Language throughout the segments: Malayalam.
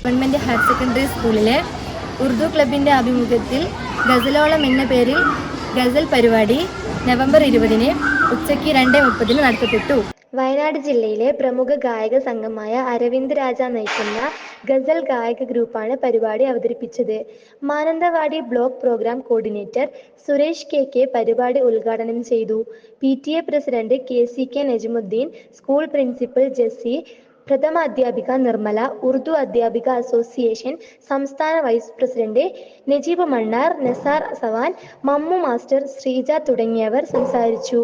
ഗവൺമെൻറ് ഹയർ സെക്കൻഡറി സ്കൂളിലെ ഉറുദു ക്ലബിൻ്റെ ആഭിമുഖ്യത്തിൽ ഗസലോളം എന്ന പേരിൽ ഗസൽ പരിപാടി നവംബർ 20 ഉച്ചയ്ക്ക് 2:30 നടത്തപ്പെട്ടു. വയനാട് ജില്ലയിലെ പ്രമുഖ ഗായക സംഘമായ അരവിന്ദ് രാജ നയിക്കുന്ന ഗസൽ ഗായക ഗ്രൂപ്പാണ് പരിപാടി അവതരിപ്പിച്ചത്. Mananthavady block programme coordinator Suresh K പരിപാടി ഉദ്ഘാടനം ചെയ്തു. PTA president KCK Najmudheen, school principal Jessy, പ്രഥമ അധ്യാപിക നിർമ്മല, ഉറുദു അധ്യാപിക അസോസിയേഷൻ സംസ്ഥാന vice president Najeeb Mannar, Nasar Savan, Mammu master, Sreeja തുടങ്ങിയവർ സംസാരിച്ചു.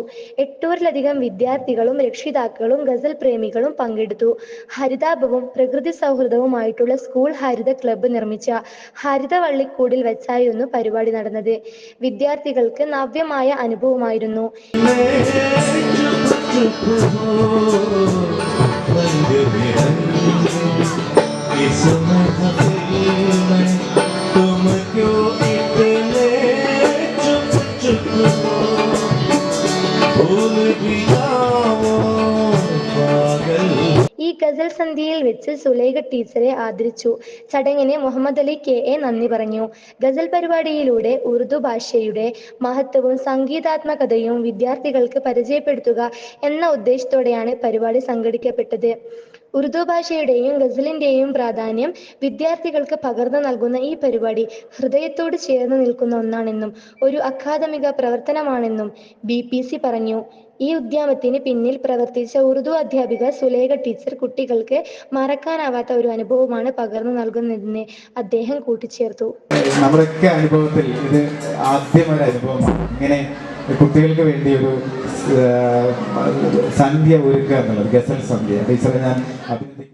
800-ലധികം വിദ്യാർത്ഥികളും രക്ഷിതാക്കളും ഗസൽ പ്രേമികളും പങ്കെടുത്തു. ഹരിതാഭവും പ്രകൃതി സൗഹൃദവുമായിട്ടുള്ള സ്കൂൾ ഹരിത ക്ലബ്ബ് നിർമ്മിച്ച ഹരിത വള്ളിക്കൂടിൽ വെച്ചായിരുന്നു പരിപാടി നടന്നത്. വിദ്യാർത്ഥികൾക്ക് നവ്യമായ അനുഭവമായിരുന്നു. ഈ ഗസൽ സന്ധ്യയിൽ വെച്ച് സുലൈഖ ടീച്ചറെ ആദരിച്ചു. ചടങ്ങിന് മുഹമ്മദ് അലി KA നന്ദി പറഞ്ഞു. ഗസൽ പരിപാടിയിലൂടെ ഉറുദു ഭാഷയുടെ മഹത്വവും സംഗീതാത്മകതയും വിദ്യാർത്ഥികൾക്ക് പരിചയപ്പെടുത്തുക എന്ന ഉദ്ദേശത്തോടെയാണ് പരിപാടി സംഘടിപ്പിക്കപ്പെട്ടത്. ഉറുദു ഭാഷയുടെയും ഗസലിന്റെയും പ്രാധാന്യം വിദ്യാർത്ഥികൾക്ക് പകർന്നു നൽകുന്ന ഈ പരിപാടി ഹൃദയത്തോട് ചേർന്ന് നിൽക്കുന്ന ഒന്നാണെന്നും ഒരു അക്കാദമിക പ്രവർത്തനമാണെന്നും BPC പറഞ്ഞു. ഈ ഉദ്യമത്തിന് പിന്നിൽ പ്രവർത്തിച്ച ഉറുദു അധ്യാപിക സുലൈഖ ടീച്ചർ കുട്ടികൾക്ക് മറക്കാനാവാത്ത ഒരു അനുഭവമാണ് പകർന്നു നൽകുന്നതെന്ന് അദ്ദേഹം കൂട്ടിച്ചേർത്തു. നമ്മുടെയൊക്കെ അനുഭവത്തിൽ ഇത് ആദ്യമൊരു അനുഭവമാണ്. ഇങ്ങനെ കുട്ടികൾക്ക് വേണ്ടി ഒരു സന്ധ്യ ഒരുക്കുക എന്നുള്ളത്, ഗസൽ സന്ധ്യ. ടീച്ചറെ ഞാൻ അഭിനന്ദിക്കുന്നു.